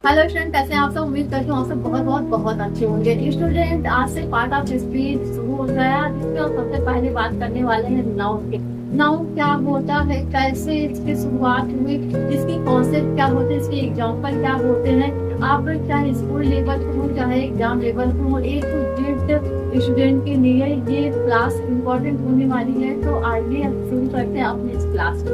Hello student, कैसे हैं आप सब। उम्मीद करती हूँ आप सब बहुत बहुत बहुत अच्छे होंगे। स्टूडेंट, आज से पार्ट ऑफ स्पीच शुरू हो गया, जिसमें हम सबसे पहले बात करने वाले हैं नाउन के। नाउन क्या होता है, कैसे इसकी शुरुआत हुई, इसकी कॉन्सेप्ट क्या होते हैं, इसके एग्जाम्पल क्या होते हैं। आप चाहे स्कूल लेवल पे हो चाहे एग्जाम लेवल पे हो, एक तो स्टूडेंट के लिए ये क्लास इम्पोर्टेंट होने वाली है। तो आइए हम शुरू करते हैं अपने इस क्लास को।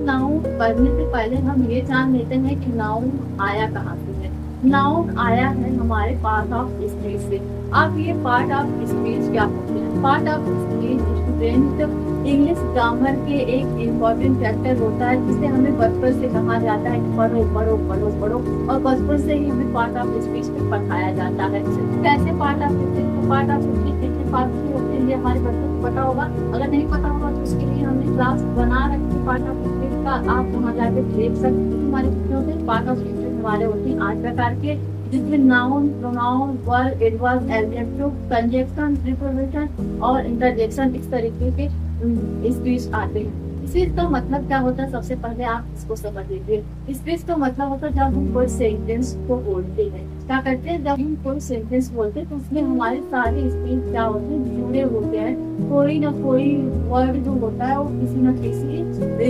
नाउन पढ़ने से पहले हम ये जान लेते हैं कि नाउन आया कहाँ से है। नाउन आया है हमारे पार्ट ऑफ स्पीच से। अब ये पार्ट ऑफ स्पीच क्या होते हैं? Part of speech student English grammar के एक इम्पोर्टेंट चैप्टर होता है, जिसे हमें बचपन से कहा जाता है कि पढ़ो पढ़ो पढ़ो पढ़ो, और बचपन से ही हमें पार्ट ऑफ स्पीच पे पढ़ाया जाता है। कैसे part of speech? Part of speech कितने पार्ट की होती है, ये हमारे बच्चों को पता होगा। अगर नहीं पता होगा तो उसके लिए हमने क्लास बना रखी है पार्ट ऑफ स्पीच का, आप वहाँ जाके देख सकते हैं। हमारे होते पार्ट ऑफ स्पीच हमारे होते हैं 8 प्रकार के, जिसमें noun, pronoun, verb, adverb, adjective, conjunction, preposition और इंटरजेक्शन, इस तरीके के स्पीच आते हैं। स्पीच का मतलब क्या होता है, सबसे पहले आप इसको समझ लीजिए। स्पीच का मतलब होता है जब हम कोई सेंटेंस को बोलते हैं, क्या करते हैं, जब हम कोई सेंटेंस बोलते हैं तो उसमें हमारे सारे स्पीच क्या होते हैं, जुड़े होते हैं। कोई ना कोई वर्ड जो होता है वो किसी न किसी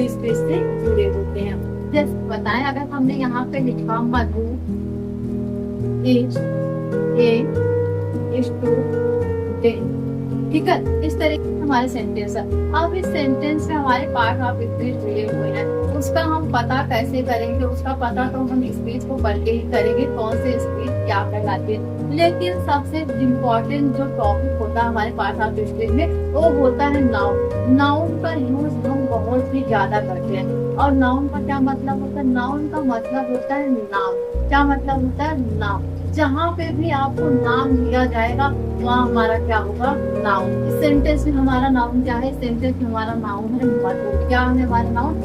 स्पीच से जुड़े होते हैं। जैसे बताएं, अगर हमने यहाँ पे लिखा मधु इज ए स्टूडेंट, ठीक है, इस तरीके से हमारे सेंटेंस है। अब इस सेंटेंस में हमारे पार्ट ऑफ स्पीच जुड़े हुए हैं, उसका हम पता कैसे करेंगे? उसका पता तो हम स्पीच को पढ़ के ही करेंगे, कौन से स्पीच क्या कहलाते हैं। लेकिन सबसे इम्पोर्टेंट जो टॉपिक होता है हमारे पार्ट ऑफ स्पीच में, वो होता है नाउन। नाउन का यूज हम बहुत ही ज्यादा करते हैं। और नाउन का क्या मतलब होता है? नाउन का मतलब होता है नाम। क्या मतलब होता है? नाम। जहाँ पे भी आपको नाम दिया जाएगा वहाँ हमारा क्या होगा? नाउन। इस सेंटेंस में हमारा नाउन क्या है? सेंटेंस में हमारा नाउन है मधु। क्या है हमारा नाउन?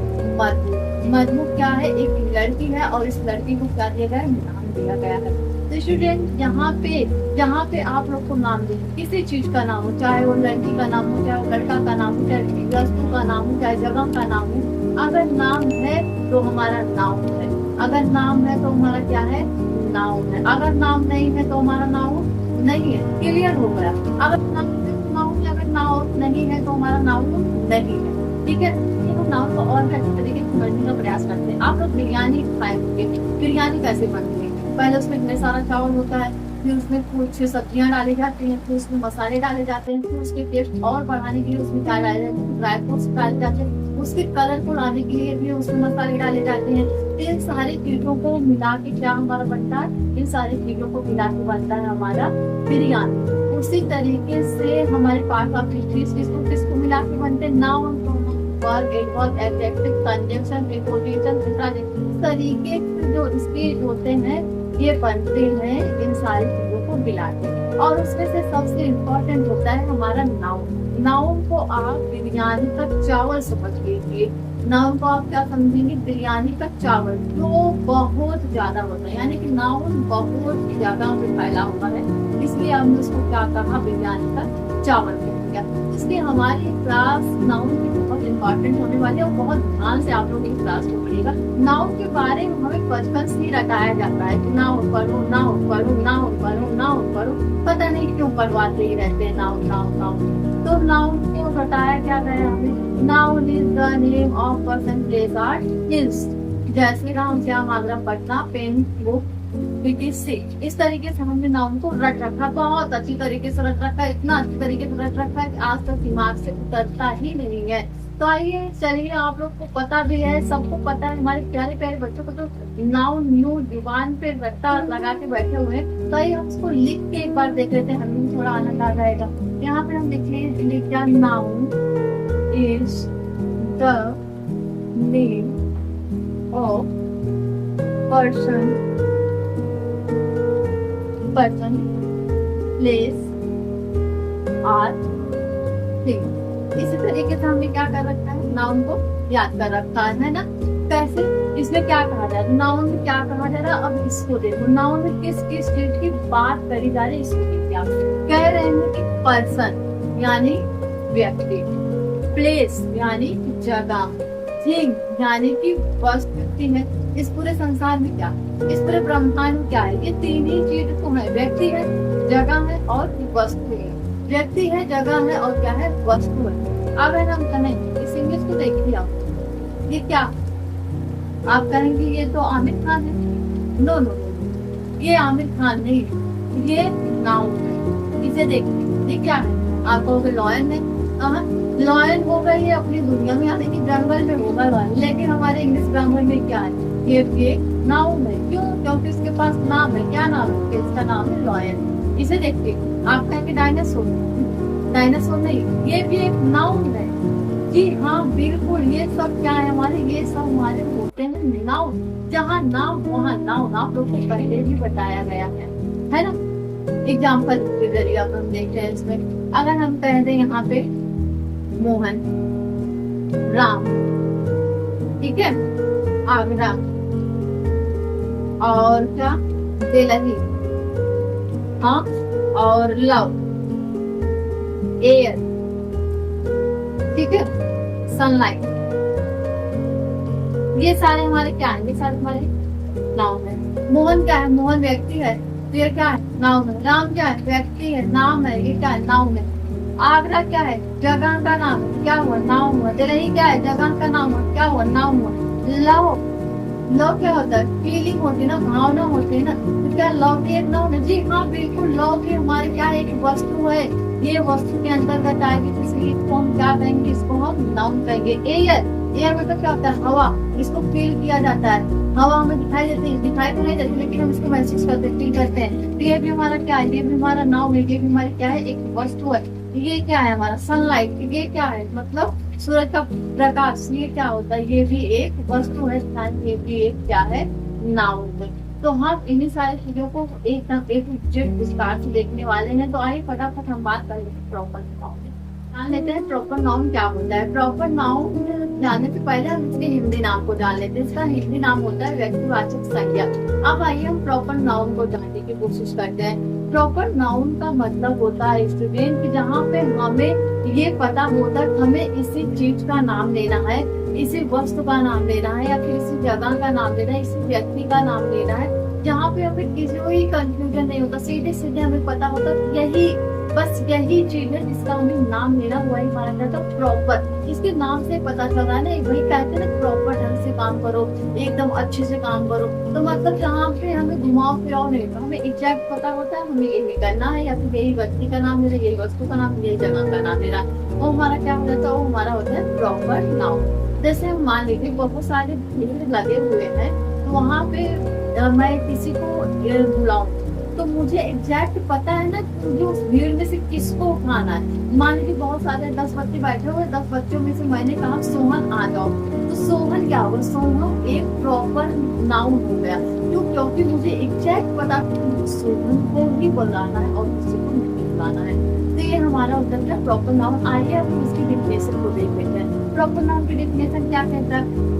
मधु। मधु क्या है? एक लड़की है और इस लड़की को क्या दिया गया है? नाम दिया गया है। तो स्टूडेंट, यहाँ पे आप लोग को नाम दें, किसी चीज का नाम हो, चाहे वो लड़की का नाम हो, चाहे वो लड़का का नाम हो, चाहे वस्तु का नाम हो, चाहे जगह का नाम हो। अगर नाम है तो हमारा नाउन है, अगर नाम है तो हमारा क्या है? नाउन है। अगर नाम नहीं है तो हमारा नाउन नहीं है। क्लियर हो गया? अगर नाम है तो नाउन, अगर नाउन नहीं है तो हमारा नाउन नहीं है। ठीक है, ये हम नाउन को और अच्छे तरीके से समझने का प्रयास करते हैं। आप लोग बिरयानी खाए होंगे। बिरयानी कैसे बनती है? पहले उसमें ढेर सारा चावल होता है, फिर उसमें कुछ सब्जियां डाली जाती हैं, फिर उसमें मसाले डाले जाते हैं, फिर उसके टेस्ट और बढ़ाने के लिए उसमें क्या डाले जाते हैं? ड्राई फ्रूट्स डाले जाते हैं। उसके कलर को लाने के लिए भी उसमें मसाले डाले जाते हैं। इन सारी चीजों को मिला के क्या हमारा बनता है? इन सारी चीजों को मिला के बनता है हमारा बिरयानी। उसी तरीके से हमारे पार्ट ऑफ स्पीच किसको मिला के बनते हैं? Noun, verb, adverb, adjective, conjunction, preposition, interjection, इस तरीके के जो स्पीच होते हैं ये बनते हैं इन सारी चीजों को मिला के। और उसमें से सबसे इम्पोर्टेंट होता है हमारा नाउन। नाउन को आप बिरयानी का चावल समझ लीजिए। नाउन को आप क्या समझेंगे? बिरयानी का चावल, जो बहुत ज्यादा होता है, यानी कि नाउन बहुत ज्यादा में फैला हुआ है, इसलिए हमने उसको क्या कहा? बिरयानी का चावल कह दिया। इसलिए हमारी क्लास नाउन की बहुत इम्पोर्टेंट होने वाली है और बहुत ध्यान से आप लोग इस क्लास को पढ़िएगा। नाउन के बारे में हमें बचपन से ही रटाया जाता है कि नाउन पढ़ो, नाउन पढ़ो, नाउन पढ़ो, नाउन पढ़ो। पता नहीं क्यों पढ़वाते ही रहते हैं नाउन नाउन नाउन। तो नाउन को बताया क्या गया हमें? Noun is the name of person, place और थिंग्स। जैसे राम श्याम आगरा पटना, पेन, बुक, इस तरीके से हमने नाउन को रट रखा, बहुत अच्छी तरीके से रट रखा है, इतना अच्छी तरीके से रट रखा है कि आज तक दिमाग से उतरता ही नहीं है। तो आइए चलिए, आप लोग को पता भी है, सबको पता है, हमारे प्यारे प्यारे बच्चों को तो नाउन न्यू जुबान पे रट्टा लगा के बैठे हुए हैं। तो आइए हम उसको लिख के एक बार देख लेते हैं, हमें थोड़ा आनंद आ जाएगा। यहाँ पे हम लिखिए noun is the name of person, place और थिंग। इसी तरीके से हमने क्या कर रखा है? नाउन को याद कर रखा है ना। कैसे? इसमें क्या कहा जा रहा है? नाउन में क्या कहा जा रहा है? अब इसको देखो, नाउन में किस किस चीज की बात करी जा रही है, इसको देखिए। आप कह रहे हैं कि पर्सन यानी व्यक्ति, प्लेस यानी कि जगह, थिंग यानी कि वस्तु है। इस पूरे संसार में क्या, इस पूरे ब्रह्मांड में क्या है, ये तीन ही चीज तो है, व्यक्ति है, जगह है और वस्तु है। व्यक्ति है, जगह है और क्या है, वस्तु है। अगर हम कहें इस इमेज को देखिए आप, ये क्या, आप कहेंगे ये तो आमिर खान है। नो नो, ये आमिर खान नहीं है, ये नाउन है। इसे देखिए, ये क्या है, आप कहोगे लॉयन है। लॉयन होगा ये अपनी दुनिया में यानी कि जंगल में होगा लॉयन, लेकिन हमारे इंग्लिश ग्रामर में क्या है, ये एक नाउन है। क्यों? क्योंकि इसके पास नाम है। क्या नाम है इसका? नाम है लॉयन। इसे देखिए, आप कहेंगे डायनासोर, डायनासोर नहीं, ये भी एक नाउन है। जी हाँ बिल्कुल, ये सब क्या है हमारे, ये सब हमारे होते हैं नाउन। जहाँ नाम वहाँ नाउन, आप लोग को पहले भी बताया गया है ना। एग्जाम्पल के जरिए अब हम देखते हैं इसमें, अगर हम कह दें यहाँ पे मोहन, राम, ठीक है, आगरा, और क्या, दिल्ली, हाँ, और लव, एयर, ठीक है, सनलाइट, ये सारे हमारे क्या है, ये सारे हमारे नाउन है। मोहन क्या है, मोहन व्यक्ति है, तो ये क्या है, नाउन है। राम क्या है, व्यक्ति है, नाम है, ये क्या है, नाउन है। आगरा क्या है, जगह का नाम है, क्या हुआ, नाउन हुआ। दिल्ली क्या है, जगह का नाम है, क्या हुआ, नाउन हुआ। लव, लव क्या होता है, फीलिंग होती है ना, भावना होती है ना, तो क्या लव भी एक नाउन है? जी हाँ बिल्कुल, लव भी हमारे क्या है, एक वस्तु है। ये वस्तु के अंतर्गत आएगी, इसलिए इसको हम क्या कहेंगे, इसको हम नाउन कहेंगे। एयर, एयर मतलब क्या होता है, हवा, इसको फील किया जाता है। हवा हमें दिखाई देती है, दिखाई तो नहीं देती, लेकिन हम इसको महसूस करते हैं, फील करते हैं। तो ये भी हमारा क्या है, ये भी हमारा नाउन है, ये भी हमारी क्या है, एक वस्तु है। ये क्या है हमारा सनलाइट, ये क्या है, मतलब सूरज का प्रकाश, ये क्या होता है, ये भी एक वस्तु है, ये भी एक क्या है, नाउन है। तो हम इन्हीं सारी चीजों को एक विस्तार से देखने वाले हैं। तो आइए फटाफट हम बात कर लेते हैं प्रॉपर नाउन। जान लेते हैं प्रॉपर नाउन क्या होता है। प्रॉपर नाउन जानने से पहले हम इसके हिंदी नाम को जान लेते हैं। इसका हिंदी नाम होता है व्यक्तिवाचक संज्ञा। अब आइए हम प्रॉपर नाउन को जानने की कोशिश करते हैं। प्रॉपर नाउन का मतलब होता है स्टूडेंट, जहाँ पे हमें ये पता होता है हमें इसी चीज का नाम लेना है, इसी वस्तु का नाम लेना है, या फिर इसी जगह का नाम लेना है, इसी व्यक्ति का नाम लेना है, जहाँ पे हमें किसी को ही कंफ्यूजन नहीं होता, सीधे सीधे हमें पता होता यही, बस यही चीज है जिसका हमें नाम लेना, वही माना जाता है प्रॉपर। इसके नाम से पता चल रहा है ना, वही कहते हैं ना, प्रॉपर ढंग से काम करो, एकदम अच्छे से काम करो। तो मतलब जहाँ पे हमें घुमाव फिराव नहीं होता, हमें एग्जैक्ट पता होता है हमें यही करना है, या फिर यही व्यक्ति का नाम लेना, यही वस्तु का नाम, यही जगह का नाम लेना, वो हमारा क्या हो जाता है, वो हमारा होता है प्रॉपर नाउन। जैसे हम मान लीजिए बहुत सारे भीड़ लगे हुए हैं, तो वहाँ पे मैं किसी को बुलाऊं, तो मुझे एग्जैक्ट पता है ना कि उस भीड़ में से किसको उठाना है। मान लीजिए बहुत सारे 10 बच्चे बैठे हुए, 10 बच्चों में से मैंने कहा सोहन आ जाओ, तो सोहन क्या होगा, सोहन एक प्रॉपर नाउन हो गया। क्यों? क्योंकि मुझे एग्जैक्ट पता सोहन को ही बुलाना है और किसी को नहीं बुलाना है। तो ये हमारा होता है प्रॉपर नाउन। आइए अब इसकी डेफिनेशन को देख लेते हैं। प्रॉपर नाउन की डेफिनेशन क्या कहता है,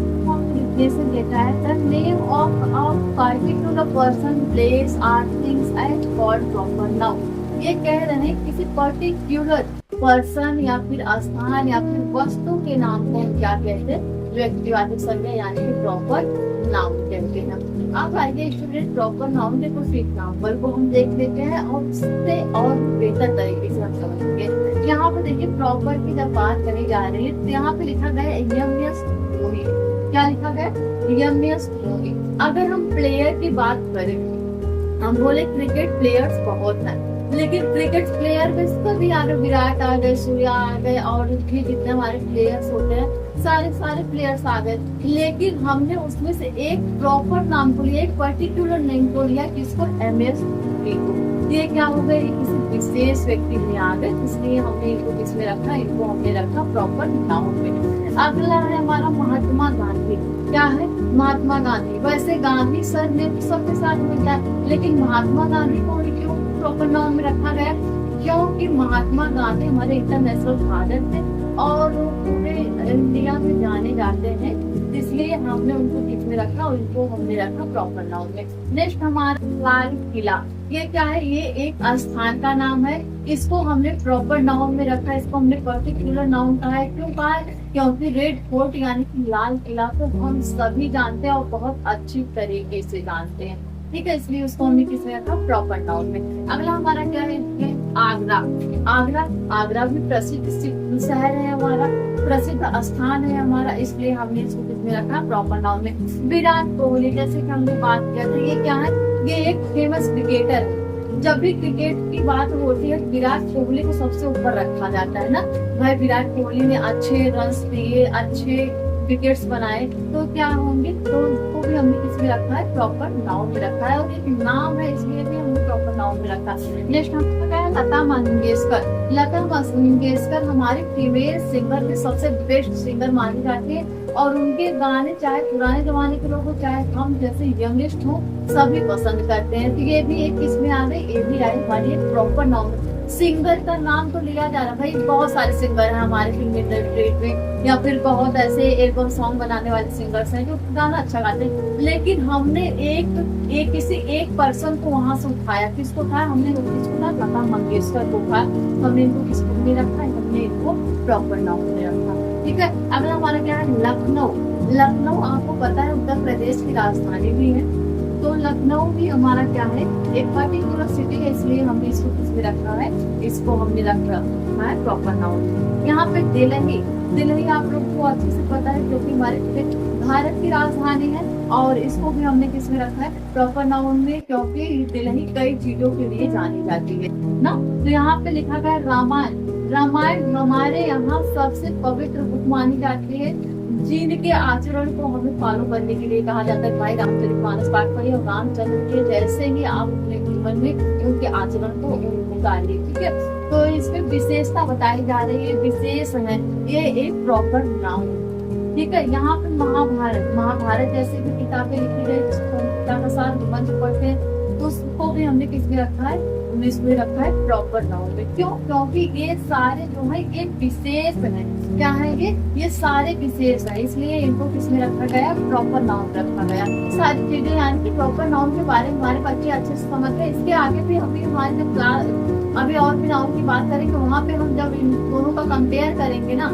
डेफिनेशन कहता है the name of a particular person, place or things as called proper noun. ये कह रहे हैं किसी पर्टिकुलर पर्सन या फिर स्थान या फिर वस्तु के नाम को हम क्या कहते हैं, व्यक्तिवाचक संज्ञा यानी कि प्रॉपर नाउन कहते हैं। अब आइए स्टूडेंट प्रॉपर नाउन के कुछ एग्जाम्पल को हम देख लेते हैं और उससे और बेहतर तरीके से हम समझेंगे। यहाँ पे देखिए प्रॉपर की जब बात करी जा रही है, तो यहाँ पे लिखा गया है यमयस धोनी। क्या लिखा गया, यमयस धोनी। अगर हम प्लेयर की बात करें, हम बोले क्रिकेट प्लेयर्स बहुत हैं, लेकिन क्रिकेट प्लेयर में सभी आ गए, विराट आ गए, सूर्या आ गए, और भी जितने हमारे प्लेयर्स होते हैं सारे प्लेयर्स आ गए, लेकिन हमने उसमें से एक प्रॉपर नाम को लिया, एक पर्टिकुलर नेम को लिया, किसको, MS धोनी को। ये क्या हो गए, किसी विशेष व्यक्ति में आ गए, इसलिए हमने इनको किसमें रखा, इनको हमने रखा प्रॉपर नाउन में। अगला है हमारा महात्मा गांधी। क्या है, महात्मा गांधी। वैसे गांधी सर ने तो सबके साथ मिलता है, लेकिन महात्मा गांधी को क्यों प्रॉपर नाउन में रखा गया, क्योंकि महात्मा गांधी हमारे इंटरनेशनल फादर थे और पूरे इंडिया में जाने जाते हैं, इसलिए हमने उनको किस में रखा, उनको हमने रखा प्रॉपर नाउन में। नेक्स्ट हमारा लाल किला। ये क्या है, ये एक स्थान का नाम है। इसको हमने प्रॉपर नाउन में रखा है, इसको हमने पर्टिकुलर नाउन कहा है। क्यों कहा है? क्योंकि रेड फोर्ट यानी कि लाल किला को हम सभी जानते हैं और बहुत अच्छी तरीके से जानते हैं, ठीक है, इसलिए उसको हमने किस में रखा? प्रॉपर नाउन में। अगला हमारा क्या है? आगरा। आगरा, आगरा भी प्रसिद्ध शहर है हमारा, प्रसिद्ध स्थान है हमारा, इसलिए हमने इसको किस में रखा? प्रॉपर नाउन में। विराट कोहली, जैसे कि हमने बात किया था, ये क्या है? ये एक फेमस क्रिकेटर है। जब भी क्रिकेट की बात होती है, विराट कोहली को सबसे ऊपर रखा जाता है ना। भाई विराट कोहली ने अच्छे रन दिए, अच्छे विकेट्स बनाए, तो क्या होंगे? तो उसको भी हमने किस में रखा है? प्रॉपर नाउन में रखा है, और एक नाम है इसलिए भी हमने प्रॉपर नाउन में रखा है। नेक्स्ट हमको क्या है? लता मंगेशकर। लता मंगेशकर हमारी फीमेल सिंगर में सबसे बेस्ट सिंगर मानी जाती है, और उनके गाने चाहे पुराने जमाने के लोग हो, चाहे हम जैसे यंगेस्ट हो, सभी पसंद करते हैं। तो ये भी एक किसमें आ गई? ये भी आई हमारी प्रॉपर नाउन। सिंगर का नाम तो लिया जा रहा है, भाई बहुत सारे सिंगर हैं हमारे फिल्म इंडस्ट्री में, या फिर बहुत ऐसे एल्बम सॉन्ग बनाने वाले सिंगर्स हैं जो गाना अच्छा गाते हैं, लेकिन हमने एक किसी एक पर्सन को वहां से उठाया। किसको उठाया? हमने किसको उठाया? लता मंगेशकर को उठाया। हमने इनको किसको में रखा है? हमने इनको प्रॉपर नाउन में रखा, ठीक है। अगला हमारा क्या है? लखनऊ। लखनऊ आपको पता है उत्तर प्रदेश की राजधानी भी है, तो लखनऊ भी हमारा क्या है? एक पर्टिकुलर सिटी है, इसलिए हमने इसको किस में रखा है? इसको हमने रखा है प्रॉपर नाउन। यहाँ पे दिल्ली, दिल्ली आप लोग को अच्छे से पता है क्योंकि हमारे भारत की राजधानी है, और इसको भी हमने किस में रखा है? प्रॉपर नाउन में, क्योंकि दिल्ली कई चीजों के लिए जानी जाती है ना। तो यहाँ पे लिखा गया रामायण। रामायण हमारे यहाँ सबसे पवित्र बुक मानी जाती है, जिनके आचरण को हमें फॉलो करने के लिए कहा जाता है। भाई रामचरितमानस पाठ पढ़िए, और रामचंद्र के जैसे ही आप अपने जीवन में उनके आचरण को उतारिए, ठीक है। तो इसमें विशेषता बताई जा रही है, विशेष है, ये एक प्रॉपर नाउन, ठीक है। यहाँ पे महाभारत, महाभारत जैसे भी किताबें लिखी गई, निबंध पढ़ते हैं, तो उसको भी हमने किस में रखा है? हमने इसमें रखा है प्रॉपर नाउन में। क्यों? क्योंकि ये सारे जो है ये विशेष है। क्या है ये सारे विशेष है, इसलिए इनको किसमें रखा गया? प्रॉपर नाउन रखा गया। सारी चीजें यानी कि प्रॉपर नाउन के बारे में हमारे बच्चे अच्छे से समझ गए। इसके आगे भी अभी हमारे जब क्लास अभी और भी नाउन की बात करेंगे, वहाँ पे हम जब इन दोनों का कंपेयर करेंगे ना,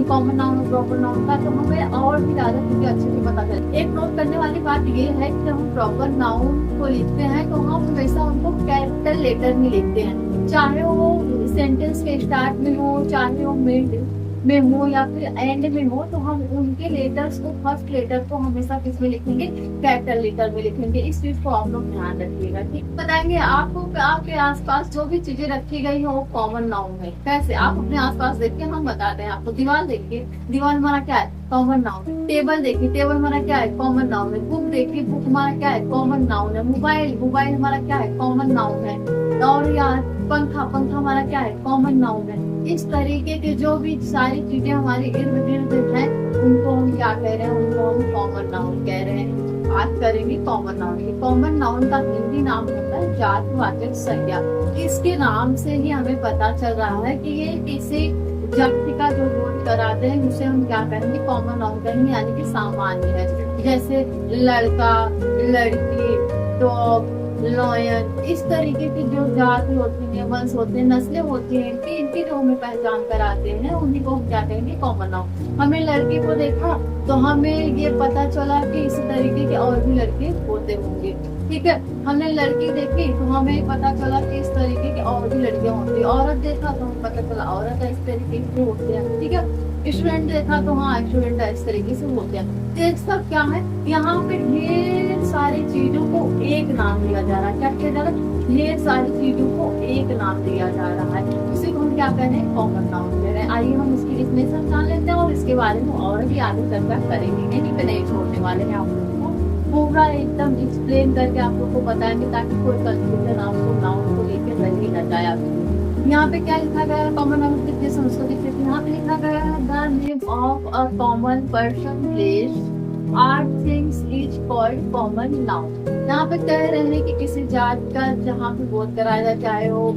कॉमन नाउन और प्रॉपर नाउन का, तो हमें और भी ज्यादा चीजें अच्छे से पता चले। एक नोट करने वाली बात ये है कि जब हम प्रॉपर नाउन को लिखते हैं तो हम हमेशा उनको कैपिटल लेटर में लिखते हैं, चाहे वो सेंटेंस के स्टार्ट में हो, चाहे वो मिड में हो, या फिर एंड में हो, तो हम उनके लेटर्स को, फर्स्ट लेटर को हमेशा किस में लिखेंगे? कैपिटल लेटर में लिखेंगे। इस चीज को आप लोग ध्यान रखिएगा, ठीक। बताएंगे आपको आपके आसपास जो भी चीजें रखी गई हो कॉमन नाउन है। कैसे? आप अपने आसपास देखिए, हम बताते हैं आपको। दीवार देखिए, दीवार हमारा क्या है? Common noun. टेबल देखिए, टेबल हमारा क्या है? कॉमन नाउन है। बुक देखिए, बुक हमारा क्या है? कॉमन नाउन है। मोबाइल, मोबाइल हमारा क्या है? कॉमन नाउन है। और यार पंखा, पंखा हमारा क्या है? कॉमन नाउन है। इस तरीके के जो भी सारी चीजें हमारे इर्द गिर्द हैं, उनको हम क्या कह रहे हैं? उनको हम कॉमन नाउन कह रहे हैं। बात करेंगे कॉमन नाउन की। कॉमन नाउन का हिंदी नाम होता है जातिवाचक संज्ञा। इसके नाम से ही हमें पता चल रहा है कि ये किसी जाति का जो बोध कराते हैं, उसे हम क्या करेंगे? कॉमन नाउन करेंगे, यानी कि सामान्य है। जैसे लड़का, लड़की, डॉग, लॉयन, इस तरीके की जो जाति होती है, वंश होते हैं, नस्लें होती हैं, इनकी जो हमें पहचान कराते हैं, उन्हीं को हम क्या कहेंगे? Common noun. हमने लड़के को देखा तो हमें ये पता चला कि इसी तरीके के और भी लड़के होते होंगे, ठीक है। हमने लड़की देखी तो हमें पता चला कि इस तरीके के और भी लड़कियां होती है। औरत देखा तो हमें पता चला औरत इस तरीके के होते हैं, ठीक है। स्टूडेंट देखा तो हाँ स्टूडेंट इस तरीके से होते हैं। तो सब क्या है? यहाँ पे ढेर सारी चीजों को एक नाम दिया जा रहा है। क्या किया जा रहा है? ढेर सारी चीजों को एक नाम दिया जा रहा है, उसी को हम क्या कह रहे हैं? कॉमन नाउन कह रहे हैं। आइए हम इसकी डिफिनेशन जान लेते हैं, और इसके बारे में और भी आगे चर्चा करेंगे, नहीं छोड़ने वाले हैं। आप लोगों को पूरा एकदम एक्सप्लेन करके आप लोग को बताएंगे, ताकि कोई कंफ्यूजन आपको नाउन को लेकर रह ही न जाए। आपको यहाँ पे क्या लिखा गया है? कॉमन नाउन के जैसे उसको देखते हैं। यहाँ पे लिखा गया है the name of a common person, place, or things is called common noun. यहाँ पे कह रहे हैं कि किसी जात का जहाँ पे बोध कराया जाए, चाहे वो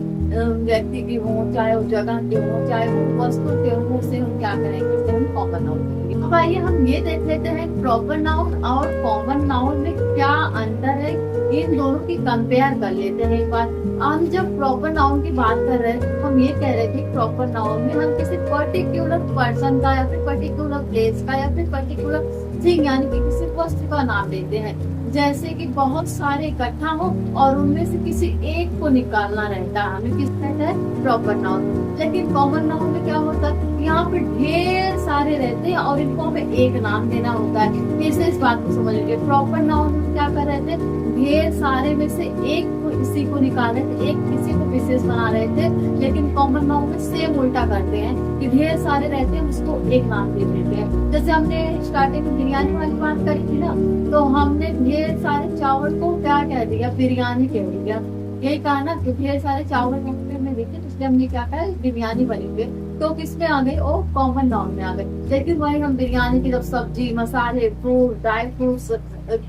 व्यक्ति की हो, चाहे वो जगह की हो, चाहे वो वस्तु के हो, उसे हम क्या करेंगे? उसे हम कॉमन नाउन करेंगे। अब आइए हम ये देख लेते हैं प्रॉपर नाउन और कॉमन नाउन में क्या अंतर है, इन दोनों की कंपेयर कर लेते हैं एक बार। हम जब प्रॉपर नाउन की बात कर रहे हैं हम ये कह रहे थे प्रॉपर नाउन में हम किसी पर्टिकुलर पर्सन का या फिर पर्टिकुलर प्लेस का या फिर पर्टिकुलर थिंग यानी कि किसी वस्तु का नाम देते हैं, जैसे कि बहुत सारे इकट्ठा हो और उनमें से किसी एक को निकालना रहता है, हमें किस कहते हैं प्रॉपर नाउन। लेकिन कॉमन नाउन में क्या होता है, यहाँ पे ढेर सारे रहते हैं और इनको हमें एक नाम देना होता है। फिर से इस बात को समझ लीजिए, प्रॉपर नाउन में क्या कर रहे थे, ढेर सारे में से एक को इसी को निकाल रहे थे, एक किसी को विशेष बना रहे थे। लेकिन कॉमन नाउन में सेम उल्टा करते हैं कि ढेर सारे रहते हैं उसको एक नाम दे देते हैं। जैसे हमने स्टार्टिंग में बिरयानी वाली बात करी थी ना, तो हमने ढेर सारे चावल को क्या कह दिया, बिरयानी कह दिया। यही कहा ना कि ढेर सारे चावल में देखे तो इसलिए हमने क्या कहा, बिरयानी बनी हुई। तो किसमें आ गई, वो कॉमन नाउन में आ गए। लेकिन वही हम बिरयानी की जब सब्जी, मसाले, फ्रूट, ड्राई फ्रूट्स,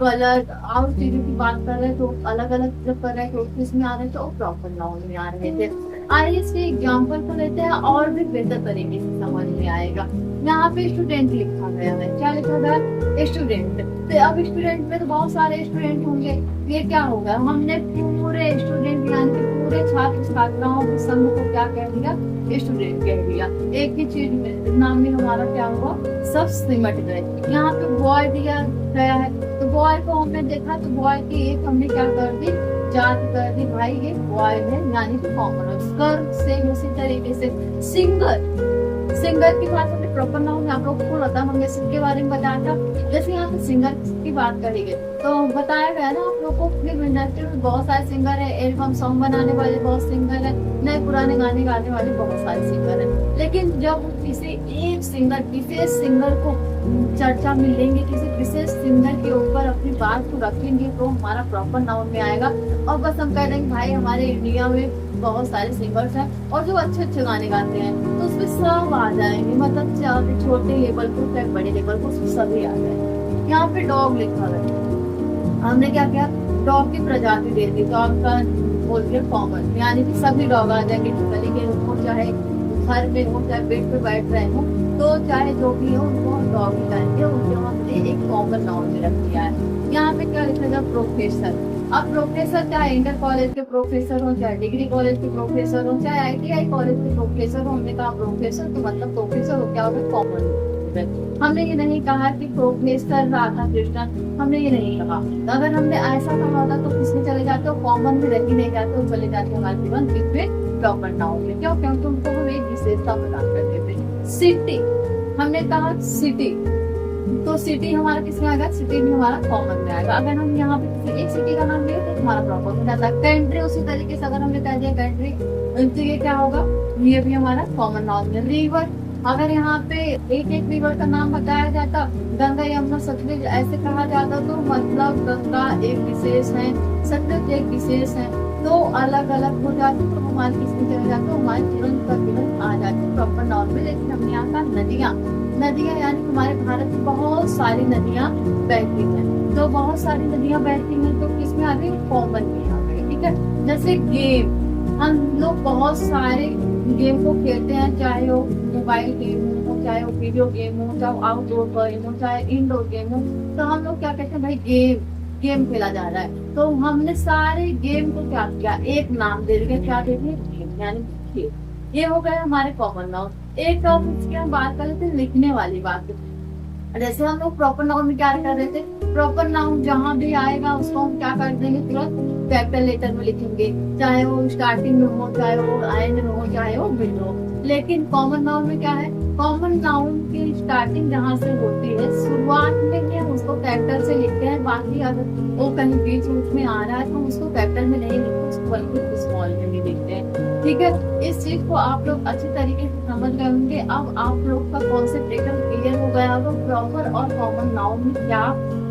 कलर और चीजों की बात कर रहे हैं तो अलग अलग जब कर रहे हैं तो किसमें आ रहे थे, वो प्रॉपर नाउन में आ रहे थे। आइए इसके एग्जाम्पल को लेते हैं और भी बेहतर तरीके से समझ में आएगा। यहाँ पे स्टूडेंट लिखा गया है, क्या लिखा गया, स्टूडेंट। तो अब स्टूडेंट में तो बहुत सारे स्टूडेंट होंगे, ये क्या होगा, हमने पूरे स्टूडेंट यानी कि पूरे छात्र छात्राओं के समूह को क्या कह दिया, स्टूडेंट कह दिया। एक ही चीज में नाम में हमारा क्या हुआ, सब सिमट गए। यहाँ पे बॉय दिया गया है तो बॉय को हमने देखा तो बॉय की एक हमने क्या कर दी, जात कर दी, भाई ये बॉय है यानी कि कॉमन। गर्ल से उसी तरीके से सिंगर, सिंगर की बात हमने प्रॉपर नाउन आप लोग को लता मंगेशकर के बारे में बताया था। जैसे यहाँ पे सिंगर की बात करेंगे तो बताया गया ना आप लोगों को, फिल्म इंडस्ट्री में बहुत सारे सिंगर है, एल्बम सॉन्ग बनाने वाले बहुत सिंगर है, नए पुराने गाने गाने वाले बहुत सारे सिंगर है। लेकिन जब किसी एक सिंगर, विशेष सिंगर को चर्चा में लेंगे, किसी विशेष सिंगर के ऊपर अपनी बात को रखेंगे तो हमारा प्रॉपर नाउन में आएगा। और बस हम कह देंगे भाई हमारे इंडिया में बहुत सारे सिंगर्स हैं और जो अच्छे अच्छे गाने गाते हैं तो उसमें सब आ जाएंगे, मतलब चाहे छोटे लेवल को चाहे बड़े लेवल को उसमें सभी आ जाएंगे। यहाँ पे डॉग लिखा है, हमने क्या किया, डॉग की प्रजाति दे दी, डॉग का बोल के कॉमन, यानी कि सभी डॉग आ जाएंगे, गली के हो चाहे घर में हो चाहे बेड पे बैठ रहे हो, तो चाहे जो भी हो उनको हम डॉग ही कहेंगे, उनको हमने एक कॉमन नाउन में रख दिया है। यहाँ पे क्या लिखा था, प्रोफेसर। अब प्रोफेसर चाहे इंटर कॉलेज के प्रोफेसर हो, चाहे डिग्री कॉलेज के प्रोफेसर हो, चाहे ITI कॉलेज के प्रोफेसर हो, हमने कहा प्रोफेसर तो मतलब प्रोफेसर हो क्या होगा, कॉमन। हमने ये नहीं कहा कि प्रोफेसर राधा कृष्णन, हमने ये नहीं कहा। तो अगर हमने ऐसा कहा होता तो किसमें चले जाते हो, कॉमन में रह ही नहीं जाते हो, चले जाते हमारे जीवन किसमें, प्रॉपर नाउन में। क्यों, क्योंकि उनको हम एक विशेषता प्रदान करते थे। सिटी, हमने कहा सिटी, तो सिटी हमारा किसमें आएगा, सिटी में हमारा कॉमन में आएगा। अगर हम यहाँ पे किसी एक सिटी का नाम ले तो हमारा प्रॉपर में जाता है। कंट्री उसी तरीके से अगर हमने कह दिया कंट्री तो ये क्या होगा, ये भी हमारा कॉमन नाउन में। रिवर, अगर यहाँ पे एक एक रिवर का नाम बताया जाता, गंगा यमुना सतलुज ऐसे कहा जाता तो मतलब गंगा एक विशेष है, सतलुज एक विशेष है, तो अलग अलग हो जाते तो हमारे किसमें चले जाते, हमारे तुरंत का तुरंत आ जाते प्रॉपर नाउन में। लेकिन हमने यहाँ का नदियाँ, नदियाँ यानी हमारे भारत में बहुत सारी नदियाँ बहती हैं, तो बहुत सारी नदियाँ बहती हैं तो किसमें आ गई, कॉमन में आ गई। ठीक है, जैसे गेम, हम लोग बहुत सारे गेम को खेलते हैं, चाहे वो मोबाइल गेम हो, चाहे वो वीडियो गेम हो, चाहे आउटडोर गेम हो, चाहे इंडोर गेम हो, तो हम लोग क्या कहते हैं, भाई गेम खेला जा रहा है। तो हमने सारे गेम को क्या किया, एक नाम दे दिया, क्या दे दिया, गेम यानी खेल। ये हो गया हमारे कॉमन नाउन। एक टॉपिक की हम बात कर रहे थे लिखने वाली बात, जैसे हम लोग प्रॉपर नाउन में क्या कर रहे थे, प्रॉपर नाउन जहाँ भी आएगा उसको हम क्या कर देंगे, तुरंत कैपिटल लेटर में लिखेंगे, चाहे वो स्टार्टिंग में हो, चाहे वो एंड में हो, चाहे वो मिड हो। लेकिन कॉमन नाउन में क्या है, कॉमन नाउन की स्टार्टिंग जहाँ से होती है, शुरुआत में ही हम उसको कैपिटल से लिखते हैं, बाकी अगर वो कहीं बीच बीच में आ रहा है तो उसको कैपिटल में नहीं लिखते, उसको बल्कि स्मॉल में भी लिखते हैं। ठीक है, इस चीज को आप लोग अच्छी तरीके से समझ गए होंगे। अब आप लोग का कॉन्सेप्ट एकदम क्लियर हो गया होगा, प्रॉपर और कॉमन नाउन में क्या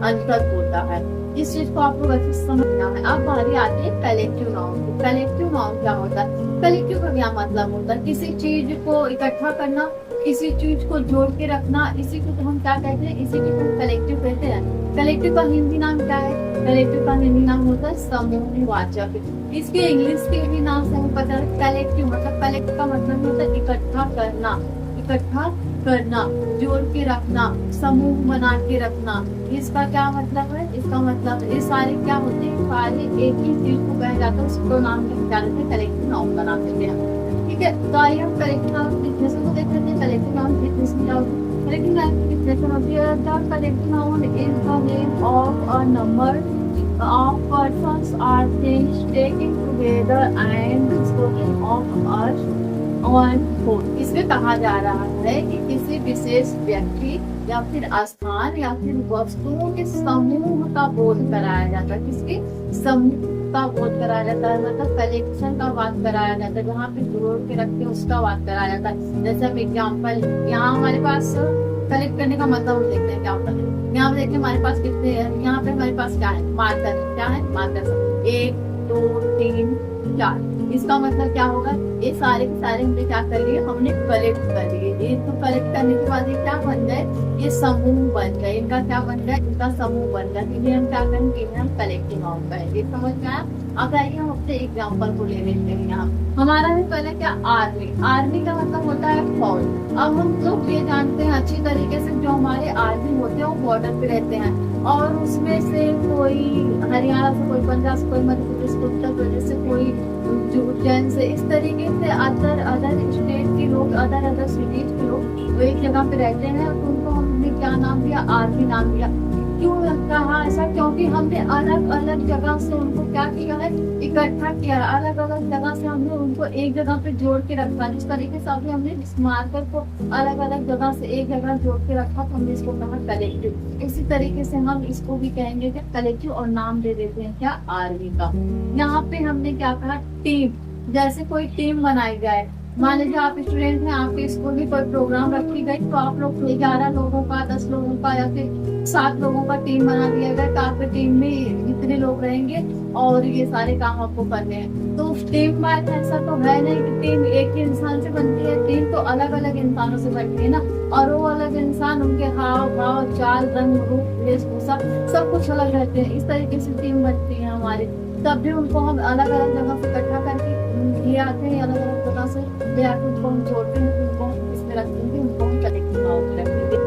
अंतर होता है, इस चीज को आप लोग अच्छे से समझना है। अब बारी आती है कलेक्टिव नाउन की। कलेक्टिव नाउन क्या होता है, कलेक्टिव का क्या मतलब होता है, किसी चीज को इकट्ठा करना, किसी चीज को जोड़ के रखना, इसी को तो हम क्या कहते हैं, इसी को हम कलेक्टिव कहते हैं। कलेक्टिव का हिंदी नाम क्या है, कलेक्टिव का हिंदी नाम होता है समूहवाचक। इसके इंग्लिश के भी नाम से हमें पता है, कलेक्टिव मतलब कलेक्ट का मतलब होता है इकट्ठा करना, इकट्ठा करना, जोड़ के रखना, समूह बना के रखना, इसका क्या मतलब है? इसका मतलब ये सारे क्या होते हैं? सारे एक ही चीज को कहा जाता है, उसको नाम क्या देते हैं? कलेक्टिव नाउन बना देते हैं। ठीक है, तो आइए हम कलेक्टिव नाउन डिफिनेशन को देख लेते हैं। कलेक्टिव नाउन डिफिनेशन क्या होती है? कलेक्टिव नाउन की डिफिनेशन होती है the collective noun is the name of a number of persons or things taken together and spoken of as one whole। इसमें कहा जा रहा है कि किसी विशेष व्यक्ति या फिर स्थान या फिर वस्तुओं के समूह का बोध कराया जाता है। किसके समूह का बोध कराया जाता है? मतलब कलेक्शन का बात कराया जाता है, जहाँ पे जोड़ के रखते हैं उसका बात कराया जाता है। जैसे हम एग्जाम्पल, यहाँ हमारे पास कलेक्ट करने का मतलब हम देखते हैं क्या होता है। यहाँ पे देखिए हमारे पास कितने हैं, यहाँ पे हमारे पास क्या है? मार्कर। क्या है? मार्कर। 1 2 3 4। इसका मतलब क्या होगा? ये सारे के सारे हमने क्या कर लिए? हमने कलेक्ट कर लिए। ये तो कलेक्ट करने के बाद ये क्या बन जाए? ये समूह बन जाए। इनका क्या बन जाए? इनका समूह बन जाए। इन्हें हम क्या करेंगे? हम कलेक्टिव नाउन कहेंगे। समझ में आया? अब आइए हम अपने एग्जाम्पल को ले लेते हैं। यहाँ हमारा भी पहले क्या? आर्मी। आर्मी का मतलब होता है फौज। अब हम लोग ये जानते हैं अच्छी तरीके से, जो हमारे आर्मी होते हैं वो बॉर्डर पे रहते हैं, और उसमें से कोई हरियाणा से, कोई पंजाब से, कोई मध्य प्रदेश, कोई उत्तर प्रदेश से, कोई उज्जैन से, इस तरीके से अदर स्टेट के लोग, अदर सिटीज के लोग वो एक जगह पे रहते हैं। तो उनको हमने क्या नाम दिया? आर्मी नाम दिया। क्यों कहा ऐसा? क्योंकि हमने अलग अलग जगह से उनको क्या किया है? इकट्ठा किया है। अलग अलग जगह से हमने उनको एक जगह पे जोड़ के रखा। जिस तरीके से अभी हमने इस मार्कर को अलग अलग जगह से एक जगह जोड़ के रखा, तो हमने इसको कहा कलेक्टिव। इसी तरीके से हम इसको भी कहेंगे क्या? कलेक्टिव, और नाम दे देते हैं क्या? आर्मी का। यहाँ पे हमने क्या कहा? टीम। जैसे कोई टीम बनाई जाए, मान लीजिए आप स्टूडेंट हैं, आपके स्कूल में कोई प्रोग्राम रखी गई, तो आप लोग 11 लोगों का, 10 लोगों का या फिर 7 लोगों का टीम बना दिया गया, तो आपके टीम में इतने लोग रहेंगे और ये सारे काम आपको करने हैं। तो टीम में ऐसा तो है नहीं कि टीम एक ही इंसान से बनती है। टीम तो अलग अलग इंसानों से बनती है ना, और वो अलग इंसान, उनके हाव भाव, चाल, रंग, रूप, वेशभूषा सब कुछ अलग रहते हैं। इस तरीके से टीम बनती है हमारी। तब भी उनको हम अलग अलग जगह से इकट्ठा करके ले आते हैं, अलग अलग जगह से ले आके उनको हम जोड़ते हैं, उनको हम इसमें रखेंगे, उनको हम कलेक्टिव नाउन रखेंगे।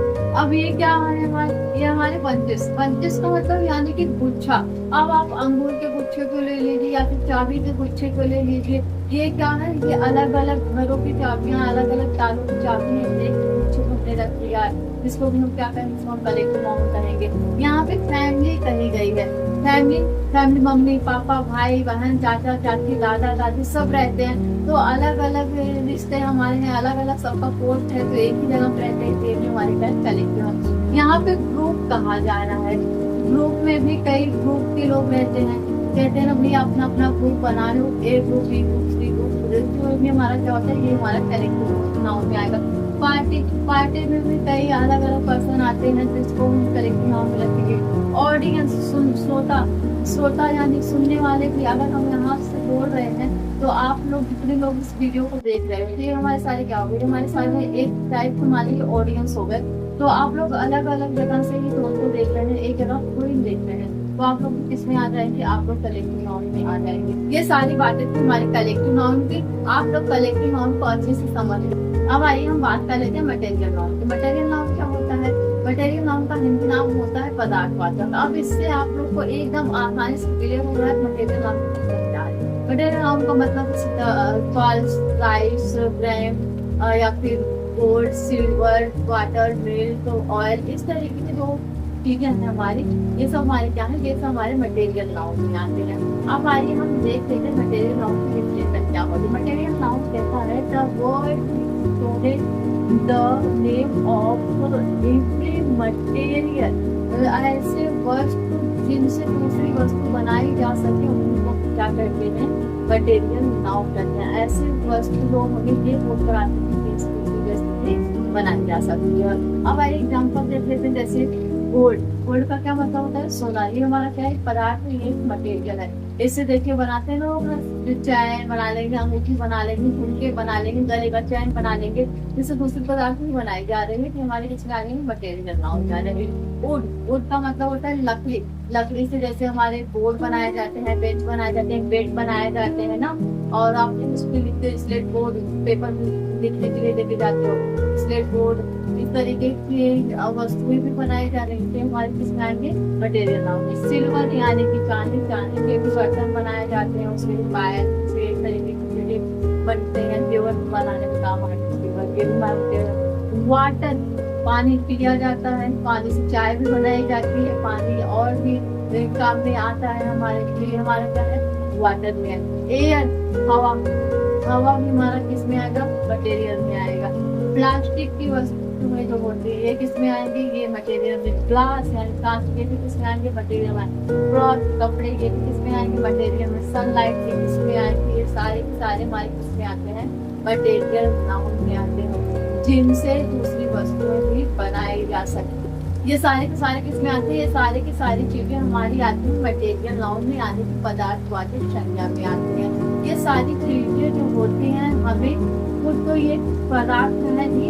अब ये क्या है हमारे? ये हमारे बंचेस। बंचेस का मतलब यानी कि गुच्छा। अब आप अंगूर के गुच्छे को ले लीजिए या फिर चाबी के गुच्छे को ले लीजिए। ये क्या है? ये अलग अलग घरों की चाबियां, अलग अलग तालों की चाबियां एक गुच्छे को हमने रख लिया है, जिसको भी हम क्या कहेंगे? इसको हम कलेक्टिव नाउन कहेंगे। यहाँ पे फैमिली कही गई है। फैमिली मम्मी पापा, भाई बहन, चाचा चाची, दादा दादी सब रहते हैं। तो अलग अलग रिश्ते हमारे हैं, अलग अलग सबका पोस्ट है, तो एक ही जगह पे रहते हैं, तो हमारे पास कलेक्टिव है। यहाँ पे ग्रुप कहा जा रहा है। ग्रुप में भी कई ग्रुप के लोग रहते हैं। कहते हैं ना भैया अपना अपना ग्रुप बना लो, a group, b group, c group. तो भी हमारा क्या होता है? ये हमारा कलेक्टिव नाउन में आएगा। पार्टी में भी कई अलग अलग पर्सन आते हैं, जिसको हम कलेक्टिव नाउन में रखेंगे। ऑडियंस, श्रोता यानी सुनने वाले भी। अगर हम यहाँ से बोल रहे हैं, तो आप लोग जितने लोग इस वीडियो को देख रहे हैं, ये हमारे सारे क्या हो गए? हमारे सारे एक टाइप के मान लीजिए ऑडियंस हो गए। तो आप लोग अलग अलग जगह से ही दोस्त को देख रहे हैं, एक जगह कोई देख रहे हैं, तो आप लोग किसमें आ जाएंगे? आप लोग कलेक्टिव नाउन में आ जाएंगे। ये सारी बातें थी हमारी कलेक्टिव नाउन की। आप लोग कलेक्टिव नाउन को अच्छे से समझ लें। अब आइए हम बात कर लेते हैं मटेरियल नाउन की। मटेरियल नाउन क्या होता है? मटेरियल नाउन का हिंदी नाम होता है पदार्थवाचक। अब इससे आप लोग को एकदम आसानी से क्लियर हो रहा है मटेरियल नाउन क्या है। मटेरियल नाउन का मतलब राइस, ग्राम या फिर gold, silver, water, milk, oil, इस तरीके के जो चीजें हैं हमारी, ये सब हमारे क्या है? ये सब हमारे मटेरियल नाउन में आते हैं। अब आइए हम देख लेते हैं मटेरियल नाउन की डिफिनेशन क्या होती है। मटेरियल नाउन कहता है the word the name of every material, ऐसे वस्तु जिनसे दूसरी वस्तु बनाई जा सके उनको क्या कहते हैं? मटेरियल नाउन कहते हैं। ऐसे वस्तु लोग हमें ये बोल कर आते हैं कि इस दूसरी वस्तु बनाई जा सकती है। अब आइए एग्जाम्पल देख लेते हैं। जैसे गोल्ड का क्या मतलब होता है? सोना। ये हमारा क्या है? पदार्थ, ये मटेरियल है। इससे देखिए बनाते हैं लोग, चैन बना लेंगे, अंगूठी बना लेंगे, झुमके बना लेंगे, गले का चैन बना लेंगे। जिससे दूसरे पदार्थ भी बनाए जा रहे हैं, कि हमारे किसमें आ रहे हैं? मटेरियल नाउन जा रहे हैं। वुड का मतलब होता है लकड़ी। लकड़ी से जैसे हमारे बोर्ड बनाए जाते हैं, बेंच बनाए जाते हैं, बेड बनाए जाते हैं ना, और आप उसके लिखते स्लेट बोर्ड, पेपर लिखने के लिए लेके जाते हो, स्लेट बोर्ड, इस तरीके की वस्तुएं भी बनाई जा रही थी हमारे किसमें आएंगे मटेरियल नाउन में। सिल्वर यानी कि चांदी, चांदी के भी बर्तन बनाए जाते हैं, उसके पायल से इस तरीके की चीजें बनते हैं, जेवर बनाने में काम आते हैं, सिल्वर के भी बनते हैं। वाटर, पानी पिया जाता है, पानी से चाय भी बनाई जाती है, पानी और भी काम में आता है हमारे लिए, हमारा क्या है वाटर में है। एयर, हवा, हवा भी हमारा किस में आएगा मटेरियल में आएगा। प्लास्टिक की वस्तु में जो होती है ये किस में आएंगे, ये मटेरियल में। ग्लास यानी कांच के भी किस में आएंगे मटेरियल में। क्लॉथ, कपड़े ये भी किस में आएंगे मटेरियल में। सनलाइट ये किस में आएंगे, ये सारे के सारे हमारे किस में आते हैं मटेरियल नाउन में आते हैं, जिनसे दूसरी वस्तुएं भी बनाई जा सकती है। ये सारे के सारे किस में आते हैं, ये सारे की सारी चीजें हमारी आती है मटेरियल नाउन में, यानी कि पदार्थवाचक संज्ञा में आती है। ये सारी चीजें जो होती हैं हमें खुद तो ये पदार्थ है नहीं,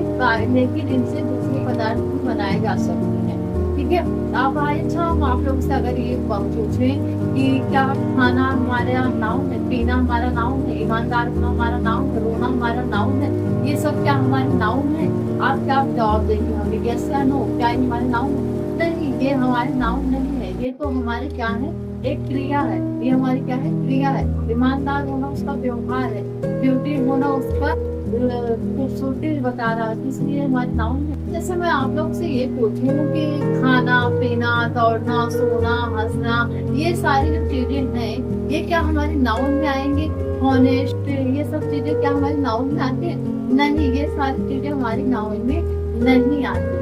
लेकिन इनसे दूसरे पदार्थ भी बनाए जा सकते हैं। ठीक है, अब अच्छा हम आप लोग से अगर ये पूछें कि क्या खाना हमारा नाउन है, पीना हमारा नाउन है, ईमानदार होना हमारा नाउन है, रोना हमारा नाउन है, ये सब क्या हमारे नाउन है? आप क्या जवाब देंगे हमें, यस या नो, क्या ये हमारे नाउन है? नहीं, ये हमारे नाउन नहीं है, ये तो हमारे क्या है एक क्रिया है, ये हमारी क्या है क्रिया है। ईमानदार होना उसका व्यवहार है, ब्यूटी होना उसका खूबसूरती बता रहा है, इसलिए हमारे नाउन है। जैसे मैं आप लोग से ये पूछी हूँ कि खाना पीना, दौड़ना, सोना, हंसना, ये सारी जो चीजें हैं ये क्या हमारे नाउन में आएंगे? हॉनेस्ट, ये सब चीजें क्या हमारे नाउन में आती है? नहीं, ये सारी चीजें हमारी नाउन में नहीं आती है।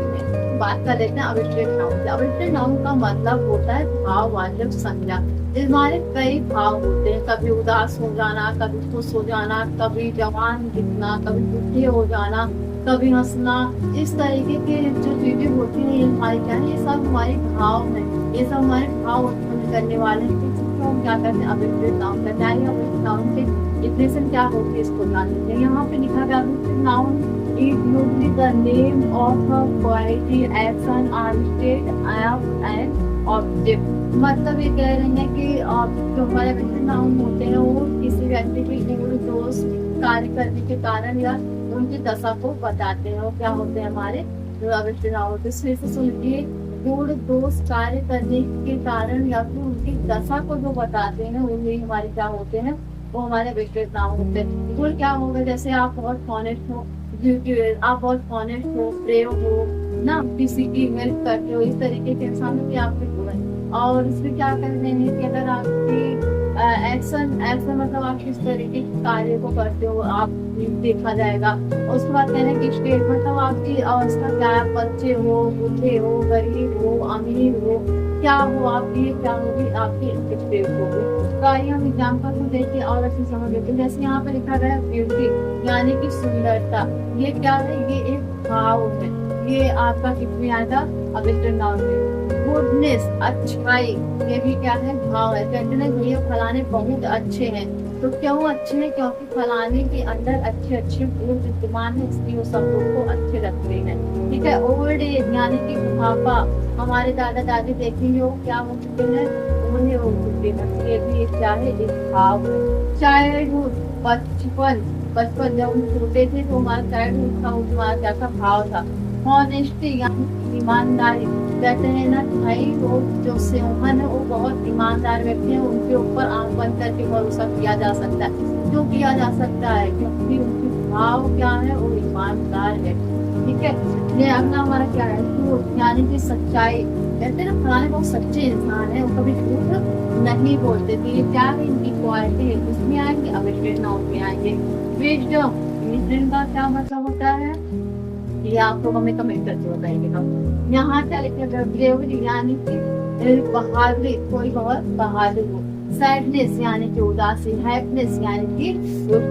बात कर लेते हैं अविष्कृत नाउन से। अविष्कृत नाउन का मतलब होता है भाववाचक संज्ञा। हमारे कई भाव होते हैं, कभी उदास हो जाना, कभी खुश हो जाना, कभी जवान दिखना, कभी दुखी हो जाना, कभी हंसना, इस तरीके के जो चीजें होती हैं ये हमारी क्या है, ये सब हमारे भाव है, ये सब हमारे भाव उत्पन्न करने वाले हैं। हम क्या करते हैं अविष्कृत नाउन करते हैं। अविष्कृत नाउन के डिफिनेशन क्या होती है इसको जान लेते हैं। यहाँ पे लिखा गया अविष्कृत noun is usually the name of a quality, action or state of an object। मतलब ये कह रहे हैं कि जो हमारे अविष्कृत नाउन होते हैं वो किसी व्यक्ति के गुण दोष कार्य करने के कारण या उनकी दशा को बताते हैं। वो क्या होते हैं हमारे जो अविष्कृत नाउन होते हैं। फिर से उनके गुण दोष कार्य करने के कारण या फिर उनकी दशा को जो बताते हैं वही हमारे क्या होते हैं, वो हमारे अविष्कृत नाउन होते हैं। गुण क्या होगा, जैसे आप बहुत ऑनेस्ट हो, आप बहुत ऑनेस्ट हो, प्रेम हो ना, किसी की हेल्प करते हो, इस तरीके के इंसान भी आपके गुण है। और इसमें क्या कहते हैं कि अगर आपकी एक्शन मतलब आप किस तरीके के कार्य को करते हो आप देखा जाएगा। उसके बाद कहते हैं कि स्टेट मतलब आपकी अवस्था क्या है, बच्चे हो, बूढ़े हो, गरीब हो, अमीर हो, क्या हो आपकी, क्या होगी आपकी स्टेट होगी। तो आइए हम एग्जाम्पल को देखिए और अच्छे समझ लेते हैं। जैसे यहाँ पे लिखा गया है ब्यूटी यानी कि सुंदरता, ये क्या है, ये एक भाव है, ये आपका किसमें आएगा अविष्कृत नाउन में। गुडनेस अच्छाई, ये भी क्या है भाव है। कहते हैं ये फलाने बहुत अच्छे हैं, तो क्यों अच्छे हैं, क्योंकि फलाने के अंदर अच्छे अच्छे गुण विद्यमान है, इसलिए वो सब लोग को अच्छे लगते हैं। ठीक है, ओल्ड एज यानी कि बुढ़ापा, हमारे दादा दादी देखेंगे वो क्या हो चुके हैं, उन्हें हो चुके हैं, ये भी क्या है एक भाव है। चाइल्डहुड बचपन जब हम छोटे थे तो हमारा चाइल्डहुड था, हमारा क्या था भाव था। ऑनेस्टी यानी ईमानदारी, कहते हैं ना कि भाई वो जो सेवमन है वो बहुत ईमानदार व्यक्ति है, उनके ऊपर आंख बंद करके भरोसा किया जा सकता है। क्यों किया जा सकता है, क्योंकि उनके भाव क्या है, वो ईमानदार है। ठीक है, ये अगला हमारा क्या है, झूठ यानी कि सच्चाई, कहते हैं ना फलाने बहुत सच्चे इंसान है, वो कभी झूठ नहीं बोलते थे, ये क्या है इनकी क्वालिटी है, इसमें आएंगे अविष्कृत नाउन में आएंगे। विजडम, विजडम का क्या मतलब होता है ये आप लोग हमें कमेंट करके बताएंगे। हम यहाँ क्या लिखेगा, ब्रेवरी यानी कि बहादुरी, कोई बहुत बहादुर हो। सैडनेस यानी कि उदासी, हैप्पीनेस यानी कि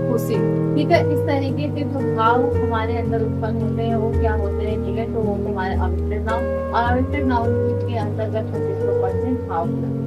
खुशी। ठीक है, इस तरीके के जो भाव हमारे अंदर उत्पन्न होते हैं वो क्या होते हैं, ठीक है, तो वो हमारे अविष्कृत नाउन, और अविष्कृत नाउन के अंतर्गत 25% भाव होते हैं।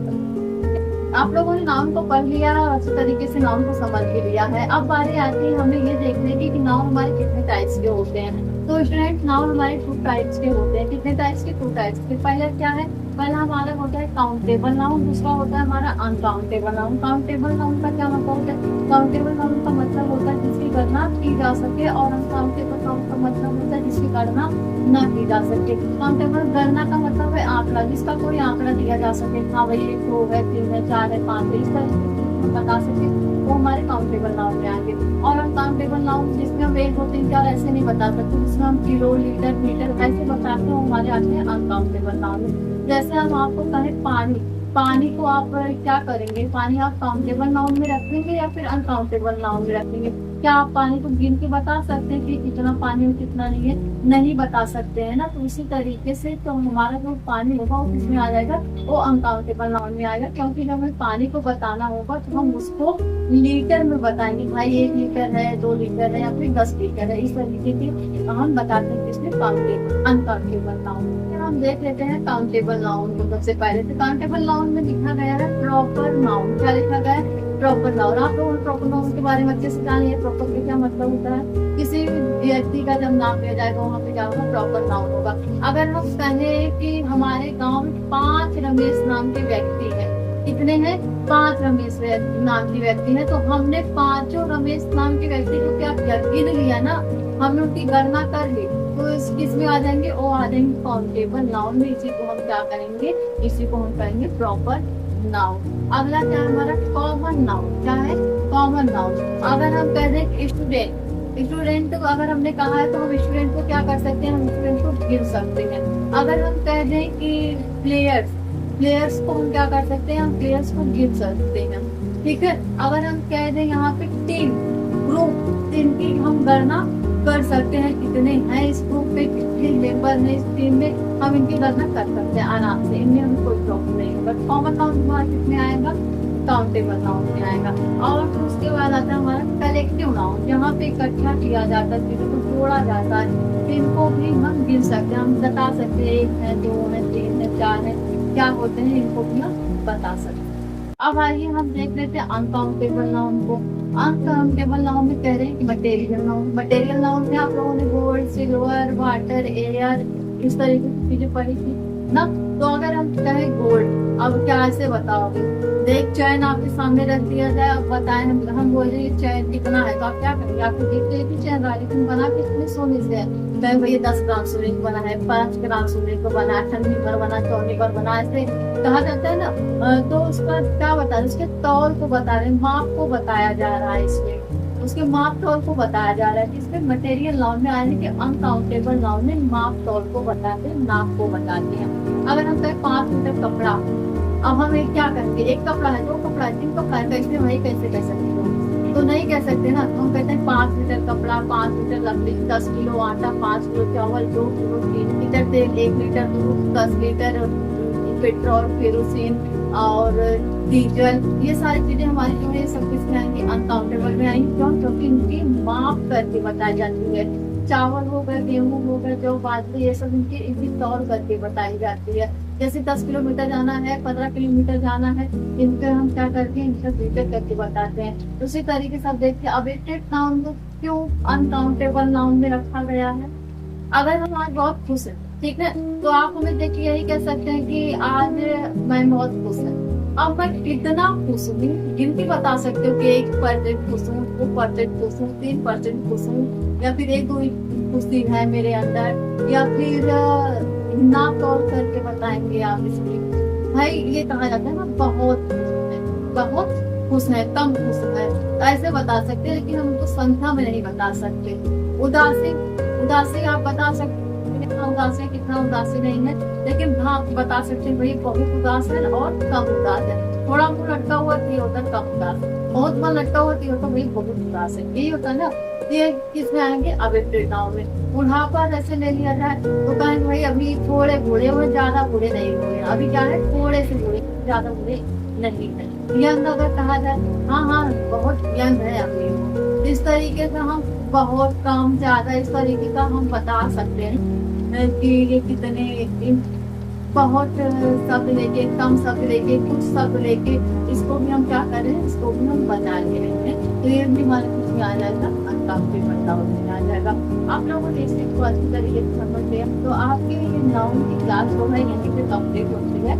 आप लोगों ने नाउन को पढ़ लिया, अच्छे तरीके से नाउन को समझ के लिया है। अब बारी आती है हमें ये देखने की कि नाउन हमारे कितने टाइप्स के होते हैं। तो स्टूडेंट नाउन हमारे टू टाइप्स के होते हैं। कितने टाइप्स के? टू टाइप्स के। पहला क्या है? पहला हमारा होता है काउंटेबल नाउन, दूसरा होता है हमारा अनकाउंटेबल नाउन। काउंटेबल नाउन का क्या मतलब होता है? काउंटेबल नाउन का मतलब होता है जिसकी गणना की जा सके, और अनकाउंटेबल नाउन का मतलब होता है जिसकी गणना न की जा सके। काउंटेबल गणना का मतलब है आंकड़ा, जिसका कोई आंकड़ा दिया जा सके, हाँ भाई 1 2 है 3 है 4 है 5 है, इस तरह से बता सके, वो हमारे काउंटेबल नाउन में आएंगे। और अनकाउंटेबल नाउन जिसमें हम 1 2 3 4 ऐसे नहीं बता सकते, जिसमें हम किलो लीटर मीटर ऐसे बताते हैं, वो हमारे आते हैं अनकाउंटेबल नाउन में। जैसे हम आपको कहें पानी, पानी को आप क्या करेंगे? पानी आप काउंटेबल नाउन में रखेंगे या फिर अनकाउंटेबल नाउन में रखेंगे? क्या आप पानी को गिन के बता सकते हैं कि कितना पानी और कितना नहीं है? नहीं बता सकते हैं ना। तो इसी तरीके से तो हमारा जो पानी होगा वो किसमें आ जाएगा? वो अनकाउंटेबल नाउन में आएगा, क्योंकि जब हमें पानी को बताना होगा तो हम उसको लीटर में बताएंगे, भाई 1 लीटर है 2 लीटर है या फिर 10 लीटर है। इस तरीके के हम बताते हैं किसमें? Countable uncountable noun. हम देख लेते हैं काउंटेबल नाउन को। सबसे पहले तो काउंटेबल नाउन में लिखा गया है प्रॉपर नाउन। क्या लिखा गया है? Proper noun. आप लोगों ने प्रॉपर नाउन के बारे में अच्छे से जानिए। प्रॉपर का क्या मतलब होता है? किसी व्यक्ति का जब नाम लिया जाएगा वहाँ पे क्या होगा? प्रॉपर नाउन होगा। अगर हम कहें कि हमारे गांव में 5 रमेश नाम के व्यक्ति हैं, कितने हैं? 5 रमेश नाम के व्यक्ति हैं, तो हमने 5 रमेश नाम के व्यक्ति को क्या किया? गिन लिया ना, हमने उनकी गणना कर ली, तो इस किस में आ जाएंगे? वो आ जाएंगे काउंटेबल नाउन में। इसी को हम क्या करेंगे? इसी को हम कहेंगे प्रॉपर नाउन। अगला क्या है हमारा? Common noun. क्या है? Common noun. अगर हम कह दें स्टूडेंट, स्टूडेंट को अगर हमने कहा है तो हम स्टूडेंट को क्या कर सकते हैं? हम स्टूडेंट को गिन सकते हैं। अगर हम कह दें कि प्लेयर्स, प्लेयर्स को हम क्या कर सकते हैं? हम प्लेयर्स को गिन सकते हैं। ठीक है। अगर हम कह दें यहाँ पे टीम, ग्रुप, टीम की हम गणना कर सकते हैं, कितने हैं इस ग्रुप में, कितने मेंबर हैं इस टीम में, हम इनकी गणना कर सकते हैं आराम से, इनमें हमें कोई प्रॉब्लम नहीं होगा। कॉमन नाउन हमारा किसमें आएगा? काउंटेबल नाउन में आएगा। और फिर उसके बाद आता है हमारा कलेक्टिव नाउन, जहाँ पे इकट्ठा किया जाता है, चीजों को जोड़ा जाता है, इनको भी हम गिन सकते हैं, हम बता सकते हैं 1 है 2 है 3 है 4 है, क्या होते हैं, इनको भी हम बता सकते हैं। अब आइए हम देख लेते हैं अनकाउंटेबल नाउन को। अनकाउंटेबल नाउन में कह रहे हैं मटेरियल नाउन। मटेरियल नाउन में आप लोगों ने गोल्ड, सिल्वर, वाटर, एयर, इस तरीके की चीजें पढ़ी थी ना। तो अगर हम कहें गोल्ड, अब क्या ऐसे बताओगे? देख चैन आपके सामने रख दिया जाए, अब बताएं, हम बोल रहे चैन कितना है, तो आप क्या करेंगे? आपको देखते हैं कि चैन लेकिन बना कितने सोने से है? भैया 10 ग्राम सोने को बना है, 5 ग्राम सोने को बना है, 18 पर बना, 14 पर बना, ऐसे कहा जाता है ना। तो उसका क्या बता रहे? उसके तौल को बता रहे, माप को बताया जा रहा है इसमें, उसके माप तौल को बताया जा रहा है। इसमें मटेरियल नाउन में आने के अनकाउंटेबल नाउन में माप तौल को बताते हैं, नाप को बताते हैं। अगर हम कहें 5 मीटर कपड़ा, अब हम क्या करेंगे? 1 कपड़ा है, 2 कपड़ा है, 3 कपड़ा है, कैसे वही कैसे कह सकते हो? तो नहीं कह सकते ना। तो हम कहते हैं 5 मीटर कपड़ा, 5 मीटर लकड़ी, 10 किलो आटा, 5 किलो चावल, 2 किलो 3 लीटर तेल, 1 लीटर दूध, 10 लीटर पेट्रोल, केरोसिन और डीजल, ये सारी चीजें हमारी जो है सब किस में आएंगी? अनकाउंटेबल में आएंगी। क्यों? क्योंकि इनकी माप करके बताई जाती है। चावल हो गए, गेहूं हो गए, जो बाजरे, ये सब इनकी तौल करके बताई जाती है। जैसे 10 किलोमीटर जाना है, 15 किलोमीटर जाना है, इनके हम क्या करके इनका मीटर करके बताते हैं। उसी तरीके से आप देखिए अबेटेड नाउन को क्यों अनकाउंटेबल नाउन में रखा गया है? अगर हम आज बहुत खुश हैं, ठीक है, तो आप हमें देखिए यही कह सकते हैं कि आज मैं बहुत खुश हूँ। अब मैं कितना खुश हूँ गिनती बता सकते हो कि 1% खुश हूँ, 2% खुश हूँ, 3% खुश हूँ, या फिर 1 2 खुशी है मेरे अंदर, या फिर नाप तौल करके बताएंगे आप इसमें। भाई ये कहा जाता है ना बहुत खुश है, कम खुश है, तो ऐसे बता सकते हैं, लेकिन हम उनको संख्या में नहीं बता सकते। उदासी आप बता सकते कितना उदास है, कितना उदासी नहीं है, लेकिन हाँ बता सकते हैं भाई बहुत उदास है और कम उदास है। थोड़ा मुंह लटका हुआ तो होता है कम उदास, बहुत मन लटका हुआ तो होता भाई बहुत उदास है, यही होता है ना। ये किसमें आएंगे? अबेटेड नाउन में। बुढ़ापा जैसे ले लिया जाए तो कहेंगे भाई अभी थोड़े बूढ़े हुए, ज्यादा बूढ़े नहीं हुए, अभी क्या है थोड़े से बूढ़े, ज्यादा बूढ़े नहीं है। यंग अगर कहा जाए, हाँ बहुत यंग है अभी, इस तरीके से हम बहुत कम ज्यादा इस तरीके का हम बता सकते हैं कि ये कितने, बहुत शब्द लेके, कम शब्द लेके, कुछ शब्द लेके, इसको भी हम क्या करें? इसको भी हम बता के रहेंगे। तो ये भी हमारे कुछ में आ जाएगा अनका। आपको ये पता होने आ जाएगा। आप लोगों ने इस चीज़ को अच्छी तरीके से समझ लिया, तो आपकी ये नाउन की क्लास जो है यहीं पे कंप्लीट होती है।